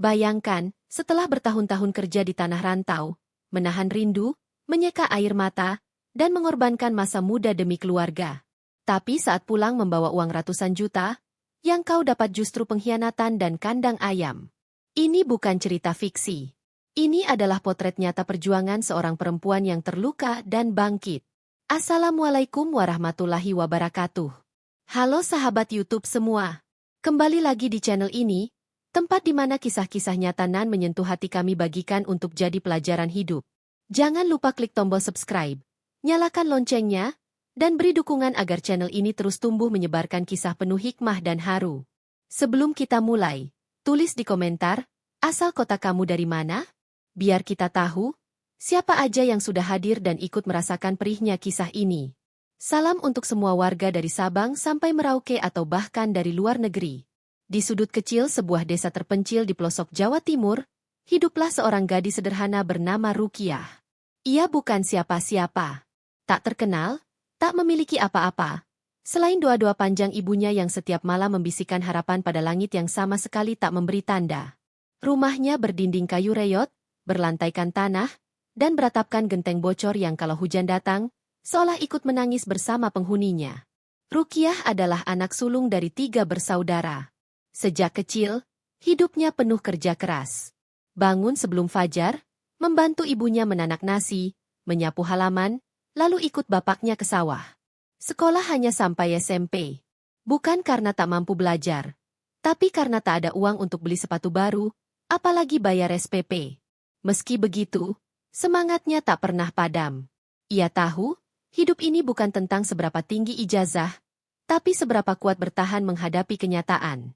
Bayangkan, setelah bertahun-tahun kerja di tanah rantau, menahan rindu, menyeka air mata, dan mengorbankan masa muda demi keluarga. Tapi saat pulang membawa uang ratusan juta, yang kau dapat justru pengkhianatan dan kandang ayam. Ini bukan cerita fiksi. Ini adalah potret nyata perjuangan seorang perempuan yang terluka dan bangkit. Assalamualaikum warahmatullahi wabarakatuh. Halo sahabat YouTube semua. Kembali lagi di channel ini, tempat di mana kisah-kisah nyata nan menyentuh hati kami bagikan untuk jadi pelajaran hidup. Jangan lupa klik tombol subscribe, nyalakan loncengnya, dan beri dukungan agar channel ini terus tumbuh menyebarkan kisah penuh hikmah dan haru. Sebelum kita mulai, tulis di komentar, asal kota kamu dari mana? Biar kita tahu, siapa aja yang sudah hadir dan ikut merasakan perihnya kisah ini. Salam untuk semua warga dari Sabang sampai Merauke atau bahkan dari luar negeri. Di sudut kecil sebuah desa terpencil di pelosok Jawa Timur, hiduplah seorang gadis sederhana bernama Rukiah. Ia bukan siapa-siapa. Tak terkenal, tak memiliki apa-apa. Selain doa-doa panjang ibunya yang setiap malam membisikkan harapan pada langit yang sama sekali tak memberi tanda. Rumahnya berdinding kayu reyot, berlantaikan tanah, dan beratapkan genteng bocor yang kalau hujan datang, seolah ikut menangis bersama penghuninya. Rukiah adalah anak sulung dari 3 bersaudara. Sejak kecil, hidupnya penuh kerja keras. Bangun sebelum fajar, membantu ibunya menanak nasi, menyapu halaman, lalu ikut bapaknya ke sawah. Sekolah hanya sampai SMP. Bukan karena tak mampu belajar, tapi karena tak ada uang untuk beli sepatu baru, apalagi bayar SPP. Meski begitu, semangatnya tak pernah padam. Ia tahu, hidup ini bukan tentang seberapa tinggi ijazah, tapi seberapa kuat bertahan menghadapi kenyataan.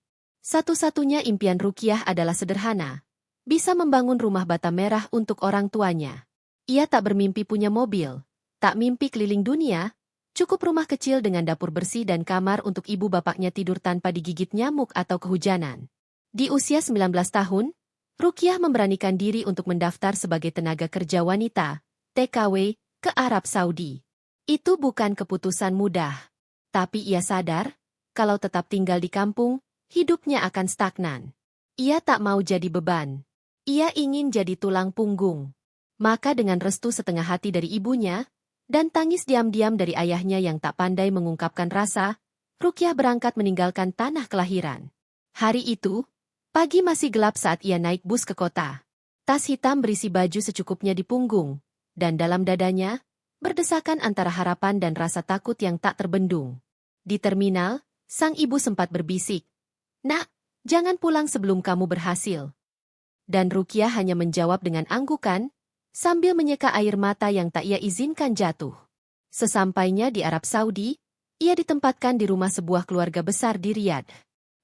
Satu-satunya impian Rukiah adalah sederhana, bisa membangun rumah bata merah untuk orang tuanya. Ia tak bermimpi punya mobil, tak mimpi keliling dunia, cukup rumah kecil dengan dapur bersih dan kamar untuk ibu bapaknya tidur tanpa digigit nyamuk atau kehujanan. Di usia 19 tahun, Rukiah memberanikan diri untuk mendaftar sebagai tenaga kerja wanita, TKW, ke Arab Saudi. Itu bukan keputusan mudah. Tapi ia sadar, kalau tetap tinggal di kampung, hidupnya akan stagnan. Ia tak mau jadi beban. Ia ingin jadi tulang punggung. Maka dengan restu setengah hati dari ibunya, dan tangis diam-diam dari ayahnya yang tak pandai mengungkapkan rasa, Rukiah berangkat meninggalkan tanah kelahiran. Hari itu, pagi masih gelap saat ia naik bus ke kota. Tas hitam berisi baju secukupnya di punggung, dan dalam dadanya, berdesakan antara harapan dan rasa takut yang tak terbendung. Di terminal, sang ibu sempat berbisik, "Nak, jangan pulang sebelum kamu berhasil." Dan Rukiah hanya menjawab dengan anggukan, sambil menyeka air mata yang tak ia izinkan jatuh. Sesampainya di Arab Saudi, ia ditempatkan di rumah sebuah keluarga besar di Riyadh.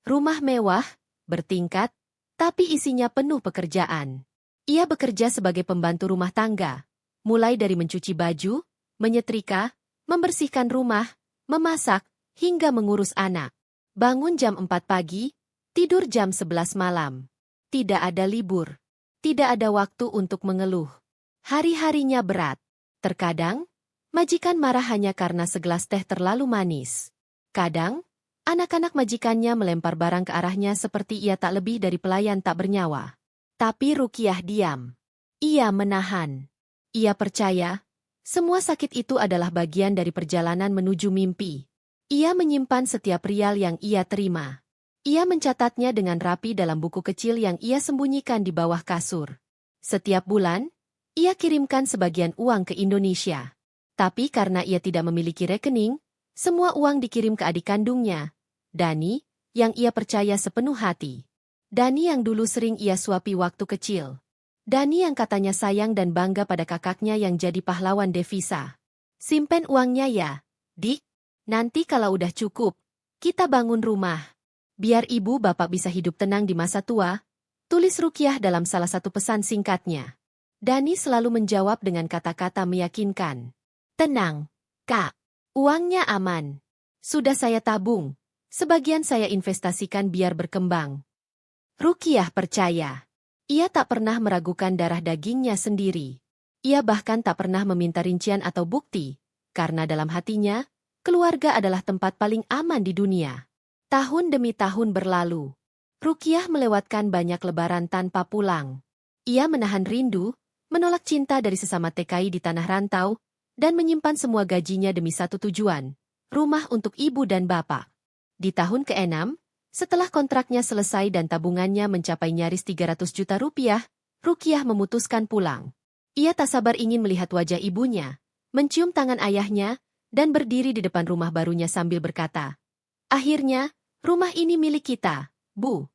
Rumah mewah, bertingkat, tapi isinya penuh pekerjaan. Ia bekerja sebagai pembantu rumah tangga, mulai dari mencuci baju, menyetrika, membersihkan rumah, memasak, hingga mengurus anak. Bangun jam 4 pagi, tidur jam 11 malam. Tidak ada libur. Tidak ada waktu untuk mengeluh. Hari-harinya berat. Terkadang, majikan marah hanya karena segelas teh terlalu manis. Kadang, anak-anak majikannya melempar barang ke arahnya seperti ia tak lebih dari pelayan tak bernyawa. Tapi Rukiah diam. Ia menahan. Ia percaya, semua sakit itu adalah bagian dari perjalanan menuju mimpi. Ia menyimpan setiap rial yang ia terima. Ia mencatatnya dengan rapi dalam buku kecil yang ia sembunyikan di bawah kasur. Setiap bulan, ia kirimkan sebagian uang ke Indonesia. Tapi karena ia tidak memiliki rekening, semua uang dikirim ke adik kandungnya, Dani, yang ia percaya sepenuh hati. Dani yang dulu sering ia suapi waktu kecil. Dani yang katanya sayang dan bangga pada kakaknya yang jadi pahlawan devisa. "Simpen uangnya ya, Dik. Nanti kalau udah cukup, kita bangun rumah. Biar ibu bapak bisa hidup tenang di masa tua," tulis Rukiah dalam salah satu pesan singkatnya. Dani selalu menjawab dengan kata-kata meyakinkan. "Tenang, Kak. Uangnya aman. Sudah saya tabung. Sebagian saya investasikan biar berkembang." Rukiah percaya. Ia tak pernah meragukan darah dagingnya sendiri. Ia bahkan tak pernah meminta rincian atau bukti, karena dalam hatinya, keluarga adalah tempat paling aman di dunia. Tahun demi tahun berlalu. Rukiah melewatkan banyak lebaran tanpa pulang. Ia menahan rindu, menolak cinta dari sesama TKI di tanah rantau, dan menyimpan semua gajinya demi satu tujuan, rumah untuk ibu dan bapak. Di tahun ke-6, setelah kontraknya selesai dan tabungannya mencapai nyaris 300 juta rupiah, Rukiah memutuskan pulang. Ia tak sabar ingin melihat wajah ibunya, mencium tangan ayahnya, dan berdiri di depan rumah barunya sambil berkata, "Akhirnya, rumah ini milik kita, Bu."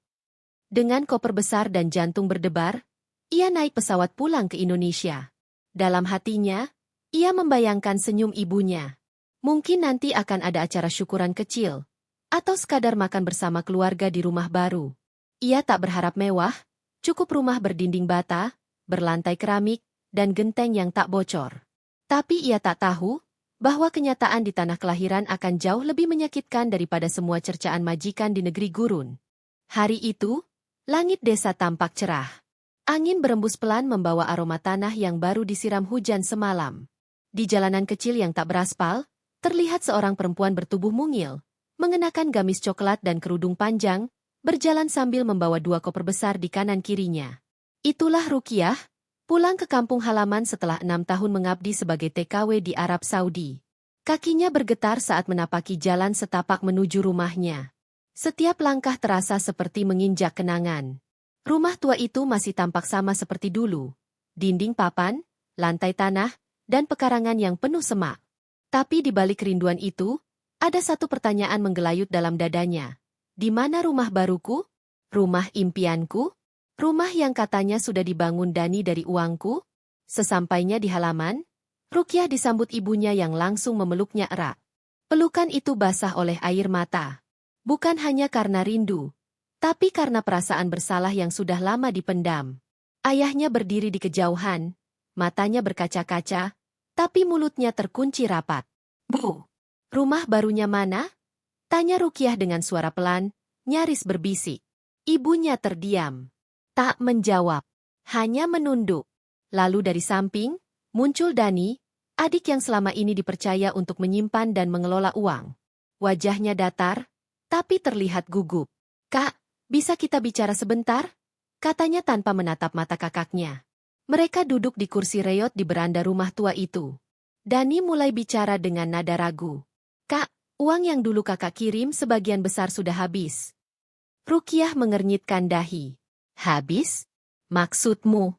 Dengan koper besar dan jantung berdebar, ia naik pesawat pulang ke Indonesia. Dalam hatinya, ia membayangkan senyum ibunya. Mungkin nanti akan ada acara syukuran kecil, atau sekadar makan bersama keluarga di rumah baru. Ia tak berharap mewah, cukup rumah berdinding bata, berlantai keramik, dan genteng yang tak bocor. Tapi ia tak tahu bahwa kenyataan di tanah kelahiran akan jauh lebih menyakitkan daripada semua cercaan majikan di negeri gurun. Hari itu, langit desa tampak cerah. Angin berembus pelan membawa aroma tanah yang baru disiram hujan semalam. Di jalanan kecil yang tak beraspal, terlihat seorang perempuan bertubuh mungil, mengenakan gamis coklat dan kerudung panjang, berjalan sambil membawa 2 koper besar di kanan kirinya. Itulah Rukiah, pulang ke kampung halaman setelah 6 tahun mengabdi sebagai TKW di Arab Saudi. Kakinya bergetar saat menapaki jalan setapak menuju rumahnya. Setiap langkah terasa seperti menginjak kenangan. Rumah tua itu masih tampak sama seperti dulu. Dinding papan, lantai tanah, dan pekarangan yang penuh semak. Tapi di balik kerinduan itu, ada satu pertanyaan menggelayut dalam dadanya. Di mana rumah baruku? Rumah impianku? Rumah yang katanya sudah dibangun Dani dari uangku? Sesampainya di halaman, Rukiah disambut ibunya yang langsung memeluknya erat. Pelukan itu basah oleh air mata. Bukan hanya karena rindu, tapi karena perasaan bersalah yang sudah lama dipendam. Ayahnya berdiri di kejauhan, matanya berkaca-kaca, tapi mulutnya terkunci rapat. "Bu, rumah barunya mana?" tanya Rukiah dengan suara pelan, nyaris berbisik. Ibunya terdiam. Tak menjawab, hanya menunduk. Lalu dari samping, muncul Dani, adik yang selama ini dipercaya untuk menyimpan dan mengelola uang. Wajahnya datar, tapi terlihat gugup. "Kak, bisa kita bicara sebentar?" katanya tanpa menatap mata kakaknya. Mereka duduk di kursi reot di beranda rumah tua itu. Dani mulai bicara dengan nada ragu. "Kak, uang yang dulu kakak kirim sebagian besar sudah habis." Rukiah mengernyitkan dahi. "Habis? Maksudmu?"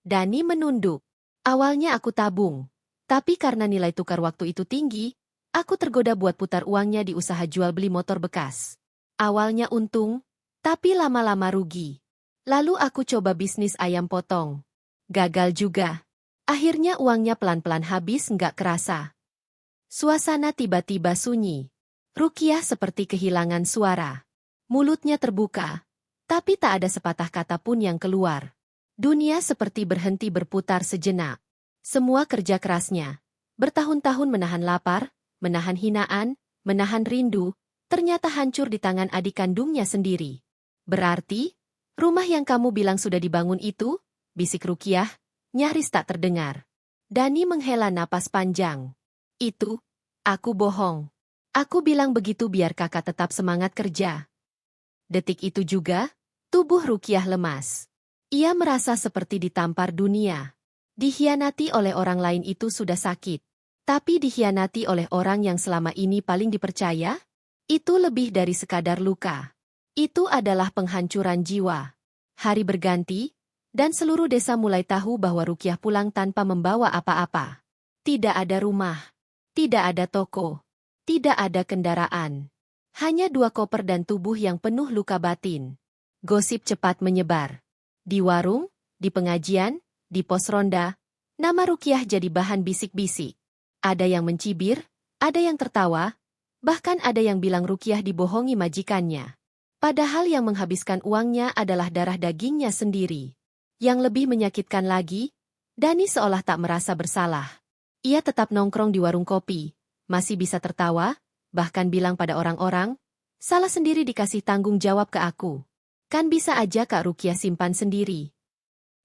Dani menunduk. "Awalnya aku tabung. Tapi karena nilai tukar waktu itu tinggi, aku tergoda buat putar uangnya di usaha jual beli motor bekas. Awalnya untung, tapi lama-lama rugi. Lalu aku coba bisnis ayam potong. Gagal juga. Akhirnya uangnya pelan-pelan habis nggak kerasa." Suasana tiba-tiba sunyi. Rukiah seperti kehilangan suara. Mulutnya terbuka, tapi tak ada sepatah kata pun yang keluar. Dunia seperti berhenti berputar sejenak. Semua kerja kerasnya, bertahun-tahun menahan lapar, menahan hinaan, menahan rindu, ternyata hancur di tangan adik kandungnya sendiri. "Berarti, rumah yang kamu bilang sudah dibangun itu?" bisik Rukiah, nyaris tak terdengar. Dani menghela napas panjang. "Itu, aku bohong. Aku bilang begitu biar kakak tetap semangat kerja." Detik itu juga, tubuh Rukiah lemas. Ia merasa seperti ditampar dunia. Dikhianati oleh orang lain itu sudah sakit. Tapi dikhianati oleh orang yang selama ini paling dipercaya? Itu lebih dari sekadar luka. Itu adalah penghancuran jiwa. Hari berganti, dan seluruh desa mulai tahu bahwa Rukiah pulang tanpa membawa apa-apa. Tidak ada rumah. Tidak ada toko. Tidak ada kendaraan. Hanya 2 koper dan tubuh yang penuh luka batin. Gosip cepat menyebar. Di warung, di pengajian, di pos ronda, nama Rukiah jadi bahan bisik-bisik. Ada yang mencibir, ada yang tertawa, bahkan ada yang bilang Rukiah dibohongi majikannya. Padahal yang menghabiskan uangnya adalah darah dagingnya sendiri. Yang lebih menyakitkan lagi, Dani seolah tak merasa bersalah. Ia tetap nongkrong di warung kopi, masih bisa tertawa, bahkan bilang pada orang-orang, "Salah sendiri dikasih tanggung jawab ke aku. Kan bisa aja Kak Rukiah simpan sendiri."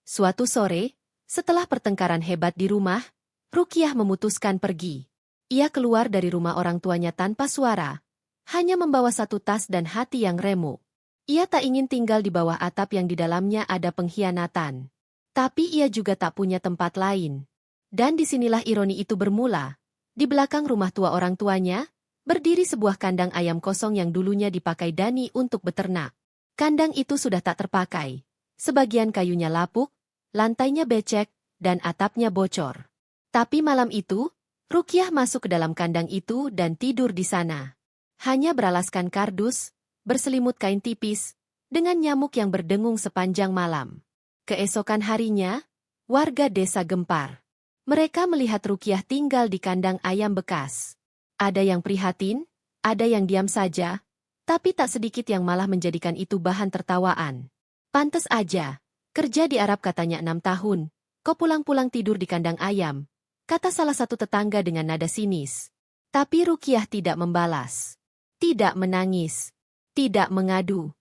Suatu sore, setelah pertengkaran hebat di rumah, Rukiah memutuskan pergi. Ia keluar dari rumah orang tuanya tanpa suara, hanya membawa 1 tas dan hati yang remuk. Ia tak ingin tinggal di bawah atap yang di dalamnya ada pengkhianatan. Tapi ia juga tak punya tempat lain. Dan disinilah ironi itu bermula. Di belakang rumah tua orang tuanya, berdiri sebuah kandang ayam kosong yang dulunya dipakai Dani untuk beternak. Kandang itu sudah tak terpakai. Sebagian kayunya lapuk, lantainya becek, dan atapnya bocor. Tapi malam itu, Rukiah masuk ke dalam kandang itu dan tidur di sana. Hanya beralaskan kardus, berselimut kain tipis, dengan nyamuk yang berdengung sepanjang malam. Keesokan harinya, warga desa gempar. Mereka melihat Rukiah tinggal di kandang ayam bekas. Ada yang prihatin, ada yang diam saja, tapi tak sedikit yang malah menjadikan itu bahan tertawaan. Pantes aja, kerja di Arab katanya 6 tahun, kok pulang-pulang tidur di kandang ayam, kata salah satu tetangga dengan nada sinis. Tapi Rukiah tidak membalas. Tidak menangis. Tidak mengadu.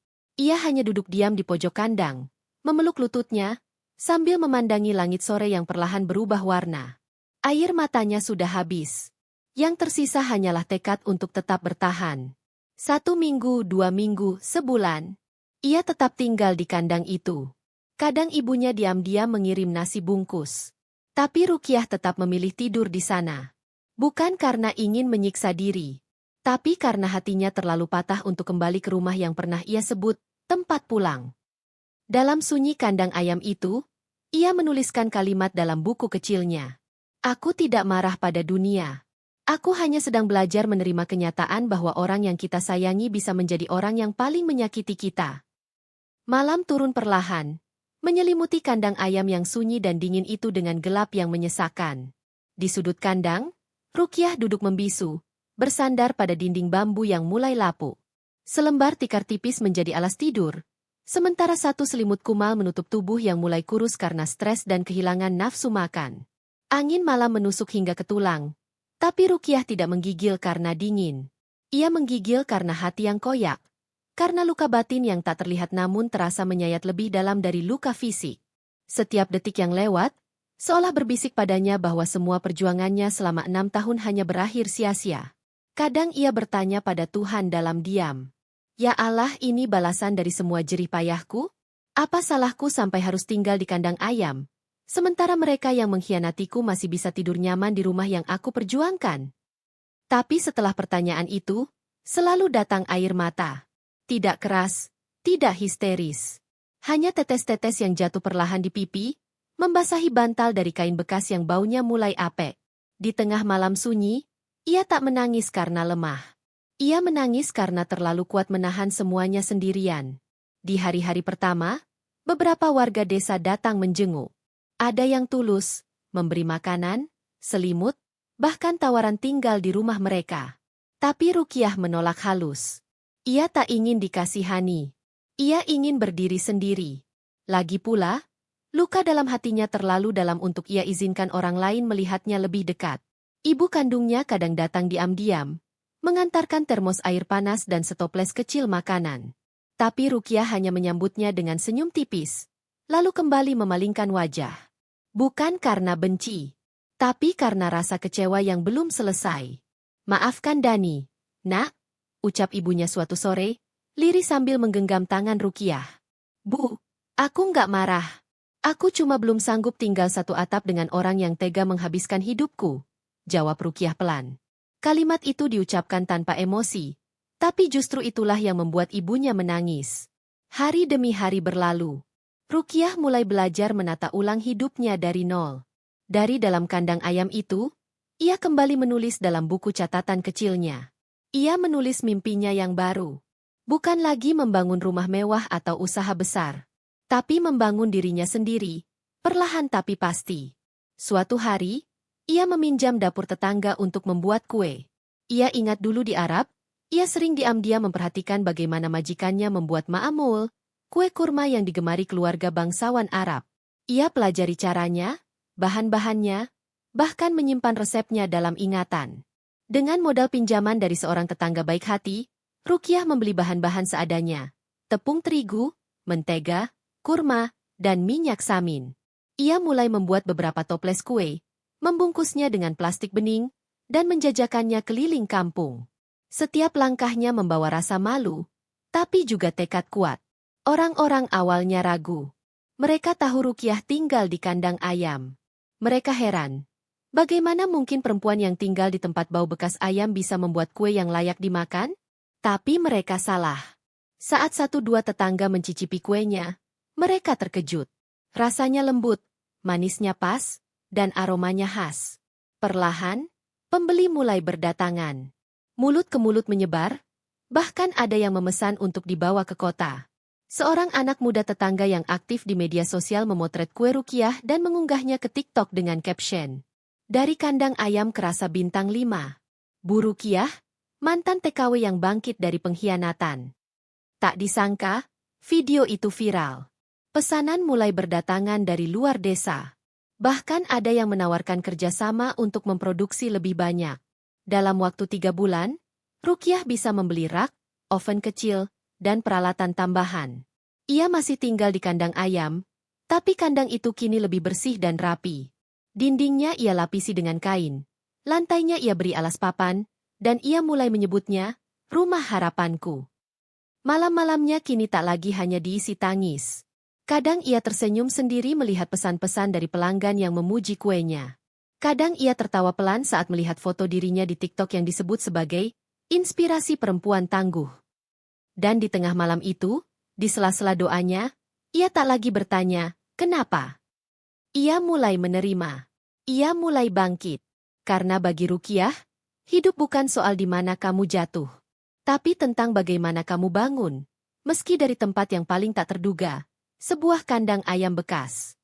Ia hanya duduk diam di pojok kandang, memeluk lututnya, sambil memandangi langit sore yang perlahan berubah warna. Air matanya sudah habis. Yang tersisa hanyalah tekad untuk tetap bertahan. 1 minggu, 2 minggu, sebulan. Ia tetap tinggal di kandang itu. Kadang ibunya diam-diam mengirim nasi bungkus. Tapi Rukiah tetap memilih tidur di sana. Bukan karena ingin menyiksa diri, tapi karena hatinya terlalu patah untuk kembali ke rumah yang pernah ia sebut tempat pulang. Dalam sunyi kandang ayam itu, ia menuliskan kalimat dalam buku kecilnya. Aku tidak marah pada dunia. Aku hanya sedang belajar menerima kenyataan bahwa orang yang kita sayangi bisa menjadi orang yang paling menyakiti kita. Malam turun perlahan, menyelimuti kandang ayam yang sunyi dan dingin itu dengan gelap yang menyesakan. Di sudut kandang, Rukiah duduk membisu, bersandar pada dinding bambu yang mulai lapuk. Selembar tikar tipis menjadi alas tidur, sementara satu selimut kumal menutup tubuh yang mulai kurus karena stres dan kehilangan nafsu makan. Angin malam menusuk hingga ke tulang, tapi Rukiah tidak menggigil karena dingin. Ia menggigil karena hati yang koyak, karena luka batin yang tak terlihat namun terasa menyayat lebih dalam dari luka fisik. Setiap detik yang lewat, seolah berbisik padanya bahwa semua perjuangannya selama 6 tahun hanya berakhir sia-sia. Kadang ia bertanya pada Tuhan dalam diam. Ya Allah, ini balasan dari semua jerih payahku? Apa salahku sampai harus tinggal di kandang ayam? Sementara mereka yang mengkhianatiku masih bisa tidur nyaman di rumah yang aku perjuangkan. Tapi setelah pertanyaan itu, selalu datang air mata. Tidak keras, tidak histeris. Hanya tetes-tetes yang jatuh perlahan di pipi, membasahi bantal dari kain bekas yang baunya mulai apek. Di tengah malam sunyi, ia tak menangis karena lemah. Ia menangis karena terlalu kuat menahan semuanya sendirian. Di hari-hari pertama, beberapa warga desa datang menjenguk. Ada yang tulus, memberi makanan, selimut, bahkan tawaran tinggal di rumah mereka. Tapi Rukiah menolak halus. Ia tak ingin dikasihani. Ia ingin berdiri sendiri. Lagi pula, luka dalam hatinya terlalu dalam untuk ia izinkan orang lain melihatnya lebih dekat. Ibu kandungnya kadang datang diam-diam, mengantarkan termos air panas dan setoples kecil makanan. Tapi Rukiah hanya menyambutnya dengan senyum tipis, lalu kembali memalingkan wajah. Bukan karena benci, tapi karena rasa kecewa yang belum selesai. Maafkan Dani, nak, ucap ibunya suatu sore, lirih sambil menggenggam tangan Rukiah. Bu, aku nggak marah. Aku cuma belum sanggup tinggal satu atap dengan orang yang tega menghabiskan hidupku, jawab Rukiah pelan. Kalimat itu diucapkan tanpa emosi, tapi justru itulah yang membuat ibunya menangis. Hari demi hari berlalu. Rukiah mulai belajar menata ulang hidupnya dari nol. Dari dalam kandang ayam itu, ia kembali menulis dalam buku catatan kecilnya. Ia menulis mimpinya yang baru. Bukan lagi membangun rumah mewah atau usaha besar, tapi membangun dirinya sendiri, perlahan tapi pasti. Suatu hari, ia meminjam dapur tetangga untuk membuat kue. Ia ingat dulu di Arab, ia sering diam-diam memperhatikan bagaimana majikannya membuat ma'amul, kue kurma yang digemari keluarga bangsawan Arab. Ia pelajari caranya, bahan-bahannya, bahkan menyimpan resepnya dalam ingatan. Dengan modal pinjaman dari seorang tetangga baik hati, Rukiah membeli bahan-bahan seadanya. Tepung terigu, mentega, kurma, dan minyak samin. Ia mulai membuat beberapa toples kue, membungkusnya dengan plastik bening, dan menjajakannya keliling kampung. Setiap langkahnya membawa rasa malu, tapi juga tekad kuat. Orang-orang awalnya ragu. Mereka tahu Rukiah tinggal di kandang ayam. Mereka heran. Bagaimana mungkin perempuan yang tinggal di tempat bau bekas ayam bisa membuat kue yang layak dimakan? Tapi mereka salah. Saat satu dua tetangga mencicipi kuenya, mereka terkejut. Rasanya lembut, manisnya pas, dan aromanya khas. Perlahan, pembeli mulai berdatangan. Mulut ke mulut menyebar, bahkan ada yang memesan untuk dibawa ke kota. Seorang anak muda tetangga yang aktif di media sosial memotret kue Rukiah dan mengunggahnya ke TikTok dengan caption, "Dari kandang ayam kerasa bintang 5. Bu Rukiah, mantan TKW yang bangkit dari pengkhianatan." Tak disangka, video itu viral. Pesanan mulai berdatangan dari luar desa. Bahkan ada yang menawarkan kerjasama untuk memproduksi lebih banyak. Dalam waktu 3 bulan, Rukiah bisa membeli rak, oven kecil, dan peralatan tambahan. Ia masih tinggal di kandang ayam, tapi kandang itu kini lebih bersih dan rapi. Dindingnya ia lapisi dengan kain, lantainya ia beri alas papan, dan ia mulai menyebutnya, "Rumah Harapanku." Malam-malamnya kini tak lagi hanya diisi tangis. Kadang ia tersenyum sendiri melihat pesan-pesan dari pelanggan yang memuji kuenya. Kadang ia tertawa pelan saat melihat foto dirinya di TikTok yang disebut sebagai inspirasi perempuan tangguh. Dan di tengah malam itu, di sela-sela doanya, ia tak lagi bertanya, "Kenapa?" Ia mulai menerima. Ia mulai bangkit. Karena bagi Rukiah, hidup bukan soal di mana kamu jatuh, tapi tentang bagaimana kamu bangun, meski dari tempat yang paling tak terduga, sebuah kandang ayam bekas.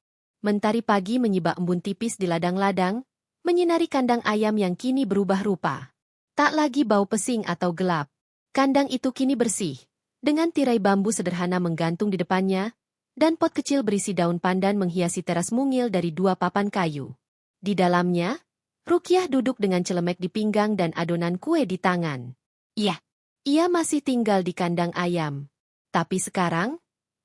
Mentari pagi menyibak embun tipis di ladang-ladang, menyinari kandang ayam yang kini berubah rupa. Tak lagi bau pesing atau gelap. Kandang itu kini bersih, dengan tirai bambu sederhana menggantung di depannya, dan pot kecil berisi daun pandan menghiasi teras mungil dari 2 papan kayu. Di dalamnya, Rukiah duduk dengan celemek di pinggang dan adonan kue di tangan. Iya, ia masih tinggal di kandang ayam. Tapi sekarang,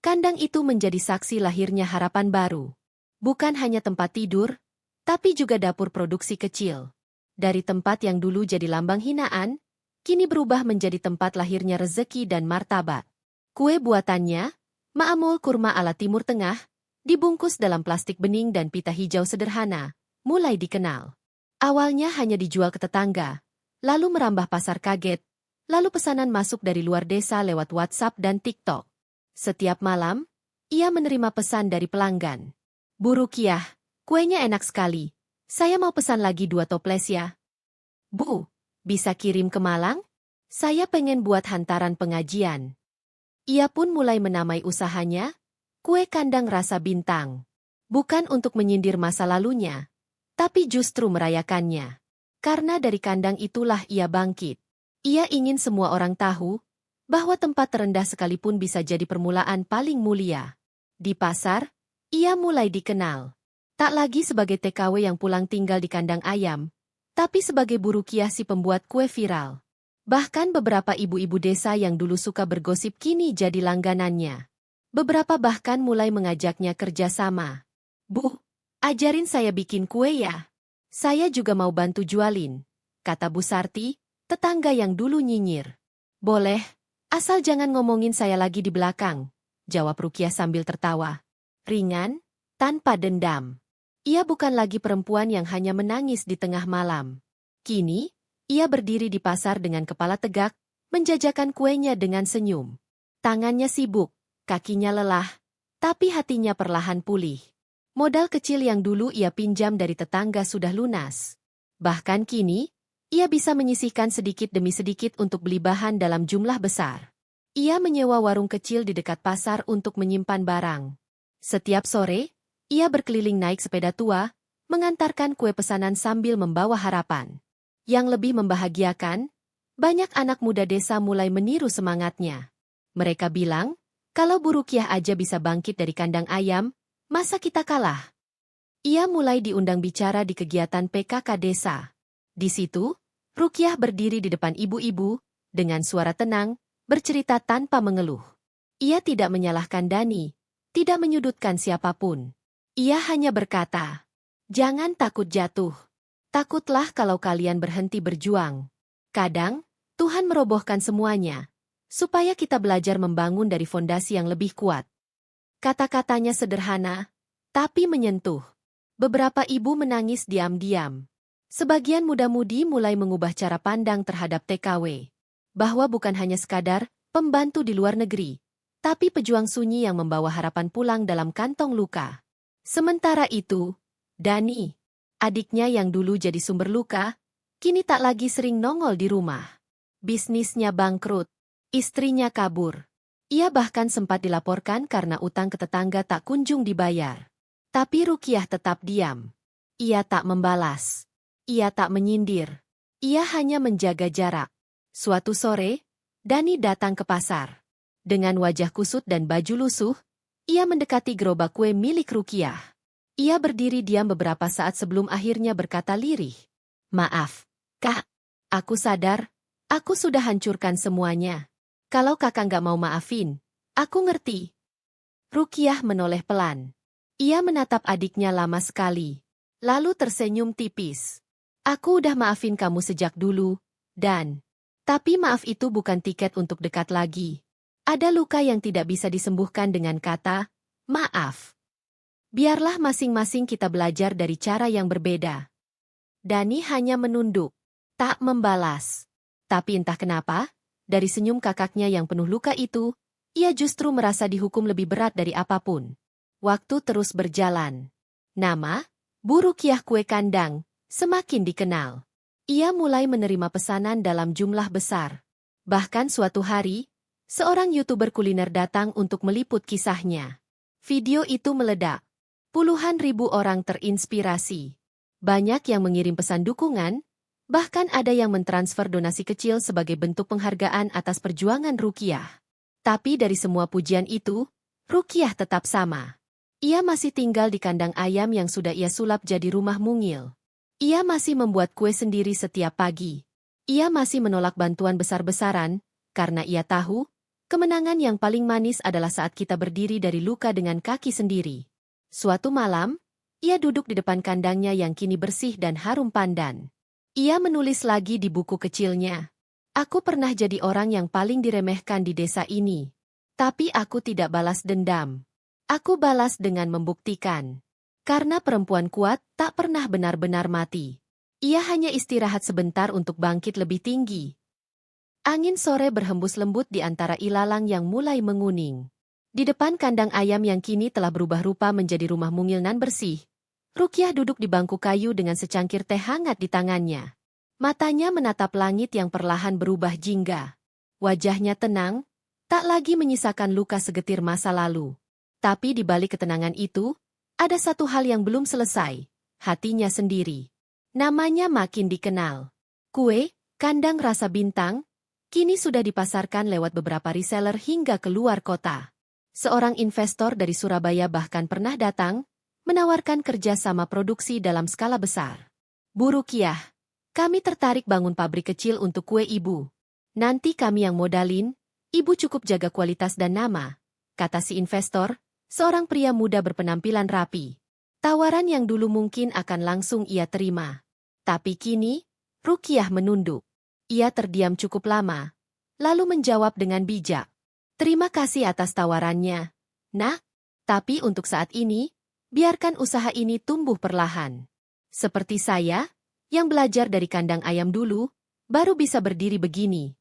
kandang itu menjadi saksi lahirnya harapan baru. Bukan hanya tempat tidur, tapi juga dapur produksi kecil. Dari tempat yang dulu jadi lambang hinaan, kini berubah menjadi tempat lahirnya rezeki dan martabat. Kue buatannya, ma'amul kurma ala Timur Tengah, dibungkus dalam plastik bening dan pita hijau sederhana, mulai dikenal. Awalnya hanya dijual ke tetangga, lalu merambah pasar kaget, lalu pesanan masuk dari luar desa lewat WhatsApp dan TikTok. Setiap malam, ia menerima pesan dari pelanggan. "Bu Rukiah, kuenya enak sekali. Saya mau pesan lagi 2 toples ya." "Bu, bisa kirim ke Malang? Saya pengen buat hantaran pengajian." Ia pun mulai menamai usahanya, Kue Kandang Rasa Bintang. Bukan untuk menyindir masa lalunya, tapi justru merayakannya. Karena dari kandang itulah ia bangkit. Ia ingin semua orang tahu bahwa tempat terendah sekalipun bisa jadi permulaan paling mulia. Di pasar, ia mulai dikenal. Tak lagi sebagai TKW yang pulang tinggal di kandang ayam, tapi sebagai Bu Rukiah si pembuat kue viral. Bahkan beberapa ibu-ibu desa yang dulu suka bergosip kini jadi langganannya. Beberapa bahkan mulai mengajaknya kerja sama. "Bu, ajarin saya bikin kue ya. Saya juga mau bantu jualin," kata Bu Sarti, tetangga yang dulu nyinyir. "Boleh, asal jangan ngomongin saya lagi di belakang," jawab Rukiah sambil tertawa. Ringan, tanpa dendam. Ia bukan lagi perempuan yang hanya menangis di tengah malam. Kini, ia berdiri di pasar dengan kepala tegak, menjajakan kuenya dengan senyum. Tangannya sibuk, kakinya lelah, tapi hatinya perlahan pulih. Modal kecil yang dulu ia pinjam dari tetangga sudah lunas. Bahkan kini, ia bisa menyisihkan sedikit demi sedikit untuk beli bahan dalam jumlah besar. Ia menyewa warung kecil di dekat pasar untuk menyimpan barang. Setiap sore, ia berkeliling naik sepeda tua, mengantarkan kue pesanan sambil membawa harapan. Yang lebih membahagiakan, banyak anak muda desa mulai meniru semangatnya. Mereka bilang, kalau Bu Rukiah aja bisa bangkit dari kandang ayam, masa kita kalah? Ia mulai diundang bicara di kegiatan PKK desa. Di situ, Rukiah berdiri di depan ibu-ibu, dengan suara tenang, bercerita tanpa mengeluh. Ia tidak menyalahkan Dani, tidak menyudutkan siapapun. Ia hanya berkata, "Jangan takut jatuh. Takutlah kalau kalian berhenti berjuang. Kadang, Tuhan merobohkan semuanya, Supaya kita belajar membangun dari fondasi yang lebih kuat. Kata-katanya sederhana, tapi menyentuh. Beberapa ibu menangis diam-diam. Sebagian muda-mudi mulai mengubah cara pandang terhadap TKW. Bahwa bukan hanya sekadar pembantu di luar negeri, tapi pejuang sunyi yang membawa harapan pulang dalam kantong luka. Sementara itu, Dani, adiknya yang dulu jadi sumber luka, kini tak lagi sering nongol di rumah. Bisnisnya bangkrut. Istrinya kabur. Ia bahkan sempat dilaporkan karena utang ke tetangga tak kunjung dibayar. Tapi Rukiah tetap diam. Ia tak membalas. Ia tak menyindir. Ia hanya menjaga jarak. Suatu sore, Dani datang ke pasar. Dengan wajah kusut dan baju lusuh, ia mendekati gerobak kue milik Rukiah. Ia berdiri diam beberapa saat sebelum akhirnya berkata lirih. "Maaf, Kak. Aku sadar, aku sudah hancurkan semuanya. Kalau kakak nggak mau maafin, aku ngerti." Rukiah menoleh pelan. Ia menatap adiknya lama sekali. Lalu tersenyum tipis. "Aku udah maafin kamu sejak dulu, Dan. Tapi maaf itu bukan tiket untuk dekat lagi. Ada luka yang tidak bisa disembuhkan dengan kata, maaf. Biarlah masing-masing kita belajar dari cara yang berbeda." Dani hanya menunduk, tak membalas. Tapi entah kenapa, dari senyum kakaknya yang penuh luka itu, ia justru merasa dihukum lebih berat dari apapun. Waktu terus berjalan. Nama, Bu Rukiah Kue Kandang, semakin dikenal. Ia mulai menerima pesanan dalam jumlah besar. Bahkan suatu hari, seorang YouTuber kuliner datang untuk meliput kisahnya. Video itu meledak. Puluhan ribu orang terinspirasi. Banyak yang mengirim pesan dukungan, bahkan ada yang mentransfer donasi kecil sebagai bentuk penghargaan atas perjuangan Rukiah. Tapi dari semua pujian itu, Rukiah tetap sama. Ia masih tinggal di kandang ayam yang sudah ia sulap jadi rumah mungil. Ia masih membuat kue sendiri setiap pagi. Ia masih menolak bantuan besar-besaran, karena ia tahu, kemenangan yang paling manis adalah saat kita berdiri dari luka dengan kaki sendiri. Suatu malam, ia duduk di depan kandangnya yang kini bersih dan harum pandan. Ia menulis lagi di buku kecilnya. "Aku pernah jadi orang yang paling diremehkan di desa ini. Tapi aku tidak balas dendam. Aku balas dengan membuktikan. Karena perempuan kuat tak pernah benar-benar mati. Ia hanya istirahat sebentar untuk bangkit lebih tinggi." Angin sore berhembus lembut di antara ilalang yang mulai menguning. Di depan kandang ayam yang kini telah berubah rupa menjadi rumah mungil nan bersih, Rukiah duduk di bangku kayu dengan secangkir teh hangat di tangannya. Matanya menatap langit yang perlahan berubah jingga. Wajahnya tenang, tak lagi menyisakan luka segetir masa lalu. Tapi di balik ketenangan itu, ada satu hal yang belum selesai, hatinya sendiri. Namanya makin dikenal. Kue, Kandang Rasa Bintang, kini sudah dipasarkan lewat beberapa reseller hingga keluar kota. Seorang investor dari Surabaya bahkan pernah datang, menawarkan kerja sama produksi dalam skala besar. "Bu Rukiah, kami tertarik bangun pabrik kecil untuk kue ibu. Nanti kami yang modalin, ibu cukup jaga kualitas dan nama," kata si investor, seorang pria muda berpenampilan rapi. Tawaran yang dulu mungkin akan langsung ia terima. Tapi kini, Rukiah menunduk. Ia terdiam cukup lama, lalu menjawab dengan bijak. "Terima kasih atas tawarannya, Nak. Tapi untuk saat ini, biarkan usaha ini tumbuh perlahan. Seperti saya, yang belajar dari kandang ayam dulu, baru bisa berdiri begini."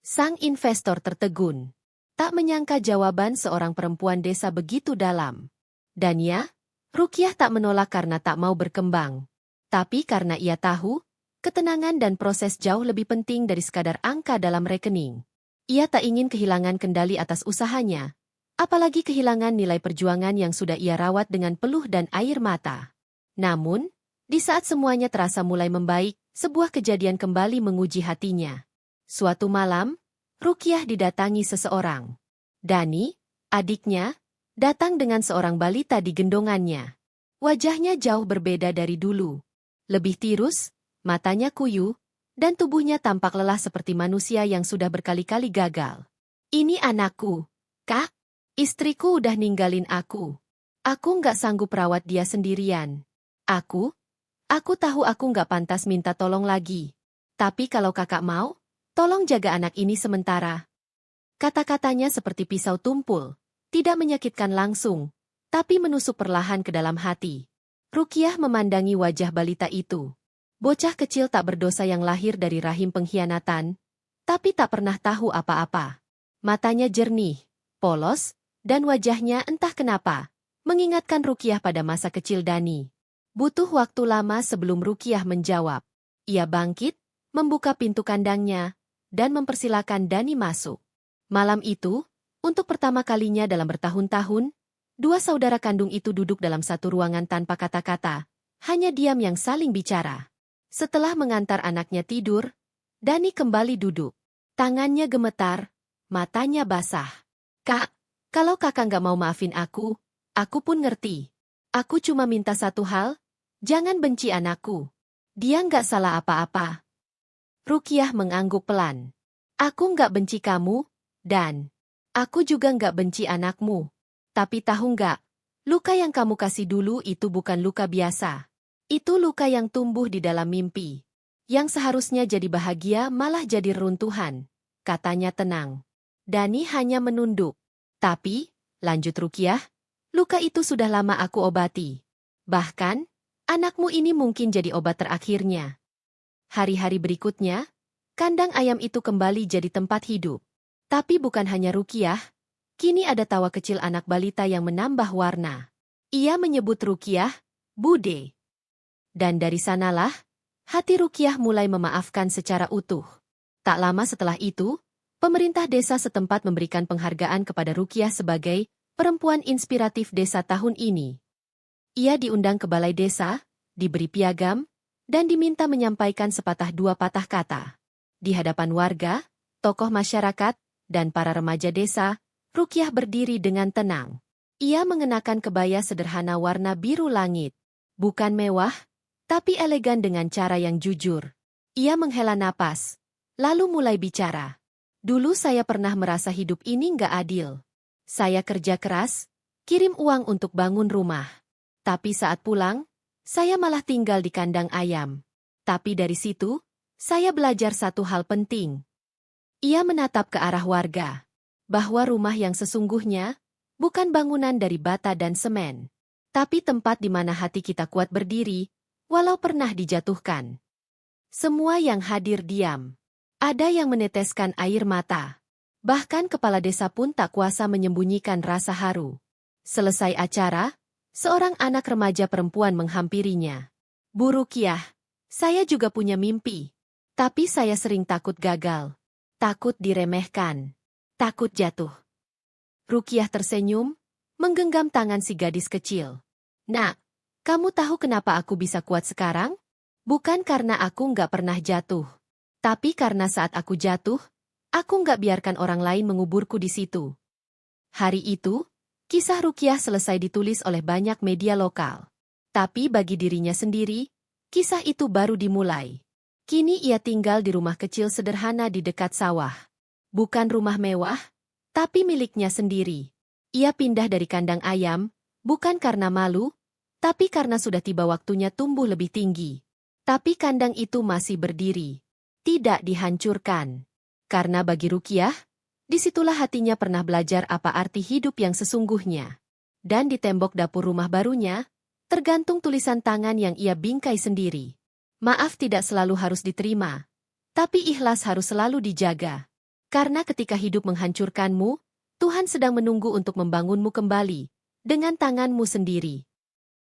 Sang investor tertegun. Tak menyangka jawaban seorang perempuan desa begitu dalam. Dan ya, Rukiah tak menolak karena tak mau berkembang. Tapi karena ia tahu, ketenangan dan proses jauh lebih penting dari sekadar angka dalam rekening. Ia tak ingin kehilangan kendali atas usahanya, apalagi kehilangan nilai perjuangan yang sudah ia rawat dengan peluh dan air mata. Namun, di saat semuanya terasa mulai membaik, sebuah kejadian kembali menguji hatinya. Suatu malam, Rukiah didatangi seseorang. Dani, adiknya, datang dengan seorang balita di gendongannya. Wajahnya jauh berbeda dari dulu. Lebih tirus, matanya kuyu, dan tubuhnya tampak lelah seperti manusia yang sudah berkali-kali gagal. "Ini anakku, Kak. Istriku udah ninggalin aku. Aku nggak sanggup rawat dia sendirian. Aku tahu aku nggak pantas minta tolong lagi. Tapi kalau kakak mau, tolong jaga anak ini sementara." Kata-katanya seperti pisau tumpul, tidak menyakitkan langsung, tapi menusuk perlahan ke dalam hati. Rukiah memandangi wajah balita itu. Bocah kecil tak berdosa yang lahir dari rahim pengkhianatan, tapi tak pernah tahu apa-apa. Matanya jernih, polos, dan wajahnya entah kenapa, mengingatkan Rukiah pada masa kecil Dani. Butuh waktu lama sebelum Rukiah menjawab. Ia bangkit, membuka pintu kandangnya, dan mempersilakan Dani masuk. Malam itu, untuk pertama kalinya dalam bertahun-tahun, dua saudara kandung itu duduk dalam satu ruangan tanpa kata-kata, hanya diam yang saling bicara. Setelah mengantar anaknya tidur, Dani kembali duduk. Tangannya gemetar, matanya basah. Kak, kalau kakak nggak mau maafin aku pun ngerti. Aku cuma minta satu hal, jangan benci anakku. Dia nggak salah apa-apa. Rukiah mengangguk pelan. Aku nggak benci kamu, dan aku juga nggak benci anakmu. Tapi tahu nggak, luka yang kamu kasih dulu itu bukan luka biasa. Itu luka yang tumbuh di dalam mimpi. Yang seharusnya jadi bahagia malah jadi reruntuhan. Katanya tenang. Dani hanya menunduk. Tapi, lanjut Rukiah, luka itu sudah lama aku obati. Bahkan, anakmu ini mungkin jadi obat terakhirnya. Hari-hari berikutnya, kandang ayam itu kembali jadi tempat hidup. Tapi bukan hanya Rukiah, kini ada tawa kecil anak balita yang menambah warna. Ia menyebut Rukiah, Bude. Dan dari sanalah, hati Rukiah mulai memaafkan secara utuh. Tak lama setelah itu, pemerintah desa setempat memberikan penghargaan kepada Rukiah sebagai perempuan inspiratif desa tahun ini. Ia diundang ke balai desa, diberi piagam, dan diminta menyampaikan sepatah dua patah kata. Di hadapan warga, tokoh masyarakat, dan para remaja desa, Rukiah berdiri dengan tenang. Ia mengenakan kebaya sederhana warna biru langit. Bukan mewah, tapi elegan dengan cara yang jujur. Ia menghela napas, lalu mulai bicara. Dulu saya pernah merasa hidup ini nggak adil. Saya kerja keras, kirim uang untuk bangun rumah. Tapi saat pulang, saya malah tinggal di kandang ayam. Tapi dari situ, saya belajar satu hal penting. Ia menatap ke arah warga, bahwa rumah yang sesungguhnya bukan bangunan dari bata dan semen, tapi tempat di mana hati kita kuat berdiri, walau pernah dijatuhkan. Semua yang hadir diam. Ada yang meneteskan air mata. Bahkan kepala desa pun tak kuasa menyembunyikan rasa haru. Selesai acara, seorang anak remaja perempuan menghampirinya. Bu Rukiah, saya juga punya mimpi. Tapi saya sering takut gagal. Takut diremehkan. Takut jatuh. Rukiah tersenyum, menggenggam tangan si gadis kecil. Nak, kamu tahu kenapa aku bisa kuat sekarang? Bukan karena aku nggak pernah jatuh. Tapi karena saat aku jatuh, aku nggak biarkan orang lain menguburku di situ. Hari itu, kisah Rukiah selesai ditulis oleh banyak media lokal. Tapi bagi dirinya sendiri, kisah itu baru dimulai. Kini ia tinggal di rumah kecil sederhana di dekat sawah. Bukan rumah mewah, tapi miliknya sendiri. Ia pindah dari kandang ayam, bukan karena malu, tapi karena sudah tiba waktunya tumbuh lebih tinggi. Tapi kandang itu masih berdiri. Tidak dihancurkan. Karena bagi Rukiah, disitulah hatinya pernah belajar apa arti hidup yang sesungguhnya. Dan di tembok dapur rumah barunya, tergantung tulisan tangan yang ia bingkai sendiri. Maaf tidak selalu harus diterima, tapi ikhlas harus selalu dijaga. Karena ketika hidup menghancurkanmu, Tuhan sedang menunggu untuk membangunmu kembali, dengan tanganmu sendiri.